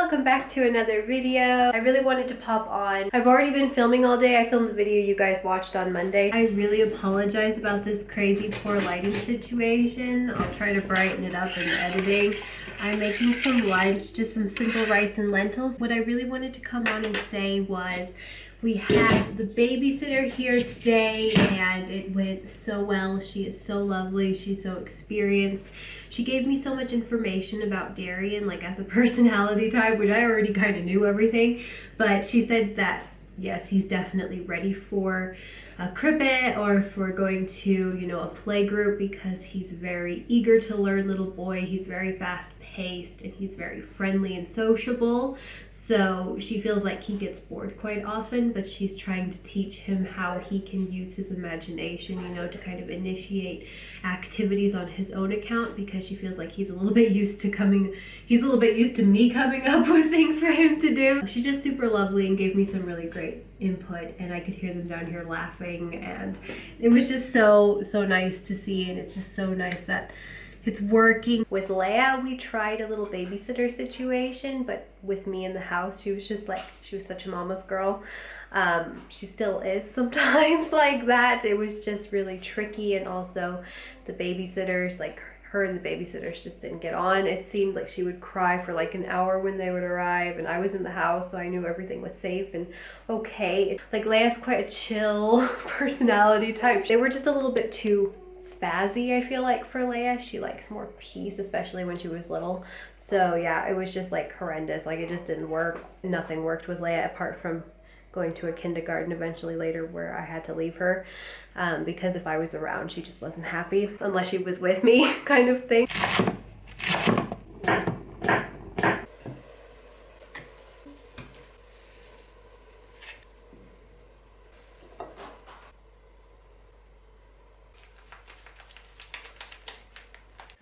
welcome back to another video. I really wanted to pop on. I've already been filming all day. I filmed the video you guys watched on Monday. I really apologize about this crazy poor lighting situation. I'll try to brighten it up in the editing. I'm making some lunch, just some simple rice and lentils. What I really wanted to come on and say was we had the babysitter here today and it went so well. She is so lovely. She's so experienced. She gave me so much information about Darian, like as a personality type, which I already kind of knew everything. But she said that, yes, he's definitely ready for a cribbit or for going to, you know, a play group because he's very eager to learn little boy. He's very fast paced and he's very friendly and sociable. So she feels like he gets bored quite often, but she's trying to teach him how he can use his imagination, you know, to kind of initiate activities on his own account because she feels like he's a little bit used to me coming up with things for him to do. She's just super lovely and gave me some really great input, and I could hear them down here laughing, and it was just so nice to see, and it's just so nice that it's working. With Leia, we tried a little babysitter situation, but with me in the house, she was just like, she was such a mama's girl. She still is sometimes like that. It was just really tricky, and also the babysitters, like her and the babysitters just didn't get on. It seemed like she would cry for like an hour when they would arrive, and I was in the house, so I knew everything was safe and okay. Like Leia's quite a chill personality type. They were just a little bit too spazzy, I feel like, for Leia. She likes more peace, especially when she was little. So yeah, it was just like horrendous. Like it just didn't work. Nothing worked with Leia apart from going to a kindergarten eventually later where I had to leave her because if I was around, she just wasn't happy unless she was with me kind of thing.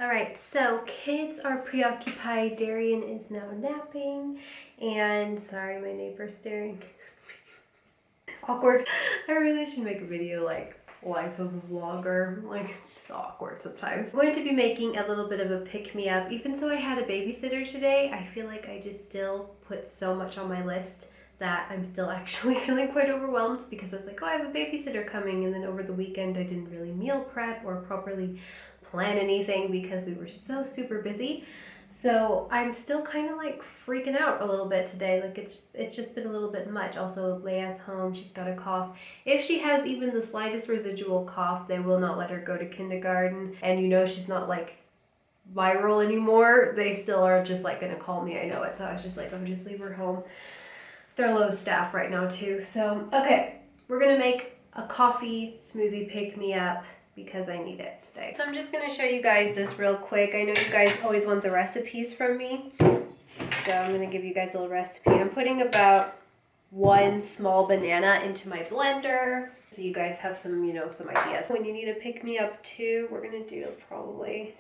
Alright, so kids are preoccupied. Darian is now napping, and sorry, my neighbor's staring. Awkward. I really should make a video like life of a vlogger. Like, it's just awkward sometimes. I'm going to be making a little bit of a pick-me-up. Even though I had a babysitter today, I feel like I just still put so much on my list that I'm still actually feeling quite overwhelmed because I was like, oh, I have a babysitter coming, and then over the weekend I didn't really meal prep or properly plan anything because we were so super busy. So I'm still kind of like freaking out a little bit today. Like it's just been a little bit much. Also, Leia's home. She's got a cough. If she has even the slightest residual cough, they will not let her go to kindergarten. And you know she's not like viral anymore. They still are just like gonna call me. I know it. So I was just like, I'll just leave her home. They're low staff right now too. So okay, we're gonna make a coffee smoothie pick-me-up because I need it today. So I'm just gonna show you guys this real quick. I know you guys always want the recipes from me, so I'm gonna give you guys a little recipe. I'm putting about 1 small banana into my blender, so you guys have some, you know, some ideas. When you need a pick-me-up too, we're gonna do probably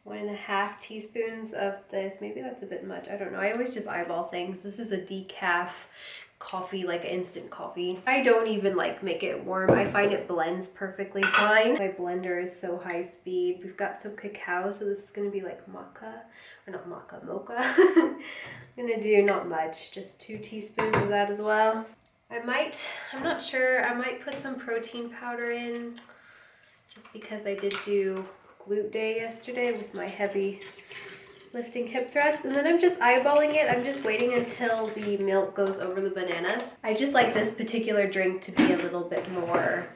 1.5 teaspoons of this. Maybe that's a bit much, I don't know. I always just eyeball things. This is a decaf coffee, like instant coffee. I don't even like make it warm. I find it blends perfectly fine. My blender is so high speed. We've got some cacao, so this is gonna be like mocha, or not mocha, mocha. I'm gonna do not much, just 2 teaspoons of that as well. I'm not sure, I might put some protein powder in just because I did do glute day yesterday with my heavy lifting hip thrust, and then I'm just eyeballing it. I'm just waiting until the milk goes over the bananas. I just like this particular drink to be a little bit more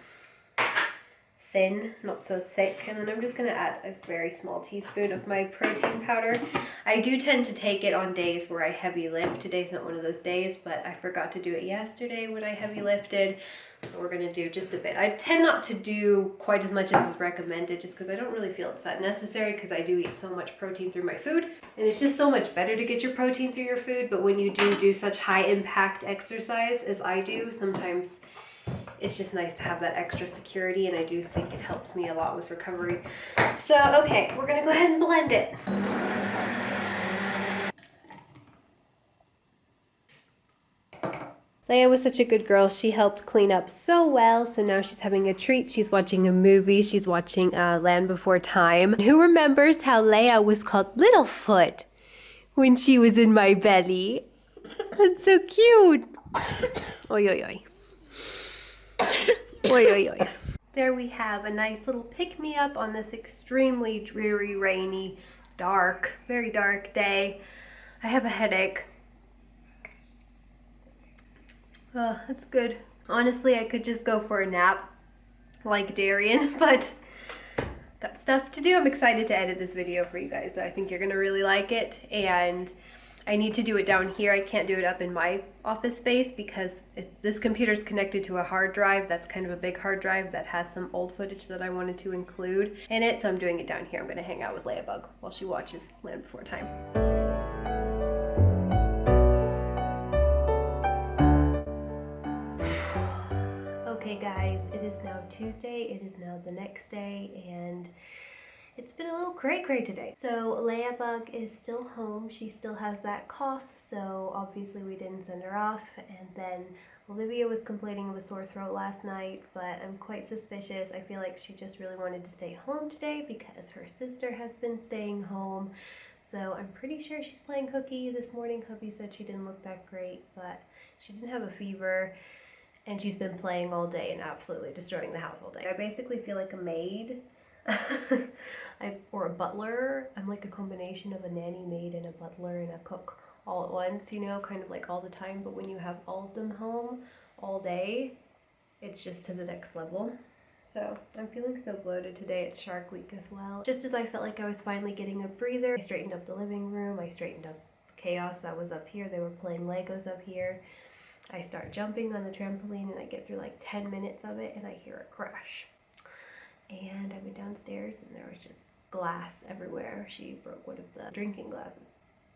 thin, not so thick, and then I'm just gonna add a very small teaspoon of my protein powder. I do tend to take it on days where I heavy lift. Today's not one of those days, but I forgot to do it yesterday when I heavy lifted. So we're gonna do just a bit. I tend not to do quite as much as is recommended just because I don't really feel it's that necessary because I do eat so much protein through my food. And it's just so much better to get your protein through your food, but when you do such high impact exercise as I do, sometimes it's just nice to have that extra security, and I do think it helps me a lot with recovery. So, okay, we're gonna go ahead and blend it. Leia was such a good girl. She helped clean up so well. So now she's having a treat. She's watching a movie. She's watching Land Before Time. Who remembers how Leia was called Littlefoot? when she was in my belly. That's so cute. Oi, oi, oi. Oi, oi, oi. There we have a nice little pick-me-up on this extremely dreary, rainy, dark, very dark day. I have a headache. Oh, that's good. Honestly, I could just go for a nap like Darian, but got stuff to do. I'm excited to edit this video for you guys. I think you're gonna really like it, and I need to do it down here. I can't do it up in my office space because this computer's connected to a hard drive that's kind of a big hard drive that has some old footage that I wanted to include in it, so I'm doing it down here. I'm gonna hang out with Ladybug while she watches Land Before Time. Okay guys, it is now Tuesday, it is now the next day, and it's been a little cray-cray today. So Ladybug is still home, she still has that cough, so obviously we didn't send her off, and then Olivia was complaining of a sore throat last night, but I'm quite suspicious. I feel like she just really wanted to stay home today because her sister has been staying home, so I'm pretty sure she's playing hooky. This morning hubby said she didn't look that great, but she didn't have a fever. And she's been playing all day and absolutely destroying the house all day. I basically feel like a maid or a butler. I'm like a combination of a nanny, maid, and a butler and a cook all at once, you know, kind of like all the time. But when you have all of them home all day, it's just to the next level. So I'm feeling so bloated today. It's Shark Week as well. Just as I felt like I was finally getting a breather, I straightened up the living room. I straightened up the chaos that was up here. They were playing Legos up here. I start jumping on the trampoline and I get through like 10 minutes of it and I hear a crash. And I went downstairs and there was just glass everywhere. She broke one of the drinking glasses.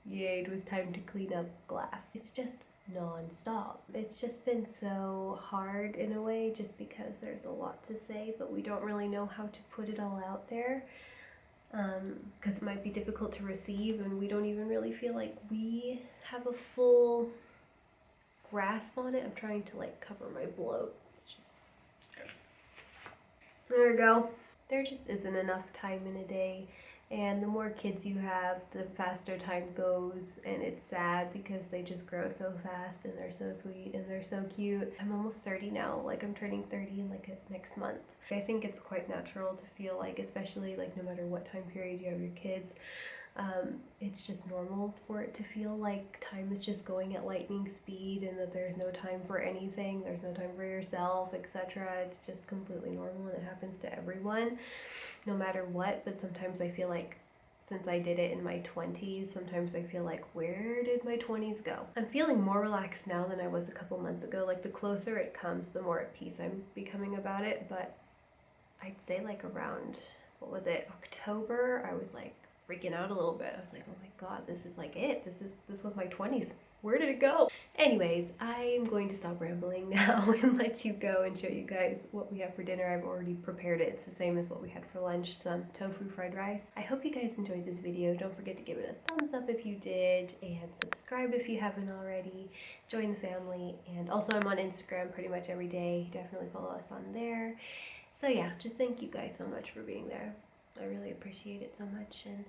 Yay, it was time to clean up glass. It's just non-stop. It's just been so hard in a way just because there's a lot to say, but we don't really know how to put it all out there. Because it might be difficult to receive and we don't even really feel like we have a full grasp on it. I'm trying to like cover my bloat. There we go. There just isn't enough time in a day, and the more kids you have, the faster time goes, and it's sad because they just grow so fast and they're so sweet and they're so cute. I'm almost 30 now, like I'm turning 30 in like next month. I think it's quite natural to feel like, especially like no matter what time period you have your kids, it's just normal for it to feel like time is just going at lightning speed and that there's no time for anything, there's no time for yourself, etc. It's just completely normal and it happens to everyone, no matter what. But sometimes I feel like since I did it in my 20s, sometimes I feel like, where did my 20s go? I'm feeling more relaxed now than I was a couple months ago. Like the closer it comes, the more at peace I'm becoming about it. But I'd say like around, what was it, October, I was like freaking out a little bit. I was like, oh my god, this is like it. This was my 20s. Where did it go? Anyways, I'm going to stop rambling now and let you go and show you guys what we have for dinner. I've already prepared it. It's the same as what we had for lunch, some tofu fried rice. I hope you guys enjoyed this video. Don't forget to give it a thumbs up if you did, and subscribe if you haven't already. Join the family, and also I'm on Instagram pretty much every day. Definitely follow us on there. So yeah, just thank you guys so much for being there. I really appreciate it so much, and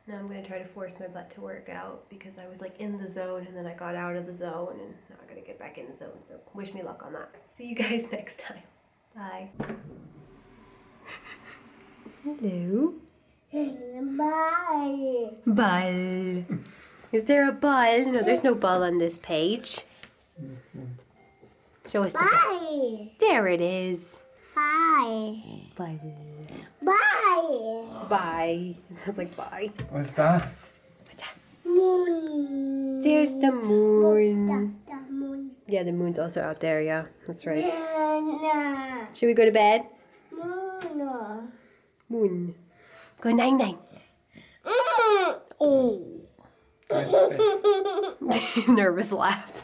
now I'm going to try to force my butt to work out because I was like in the zone and then I got out of the zone, and now I'm going to get back in the zone, so wish me luck on that. See you guys next time. Bye. Hello. Bye. Ball. Is there a ball? No, there's no ball on this page. Show us the ball. Bye. There it is. Bye. Bye. Bye. Bye. It sounds like bye. What's that? Moon. There's the moon. The moon. Yeah, the moon's also out there. Yeah, that's right. Moon. Should we go to bed? Moon. Moon. Go night-night. Oh. Nervous laugh.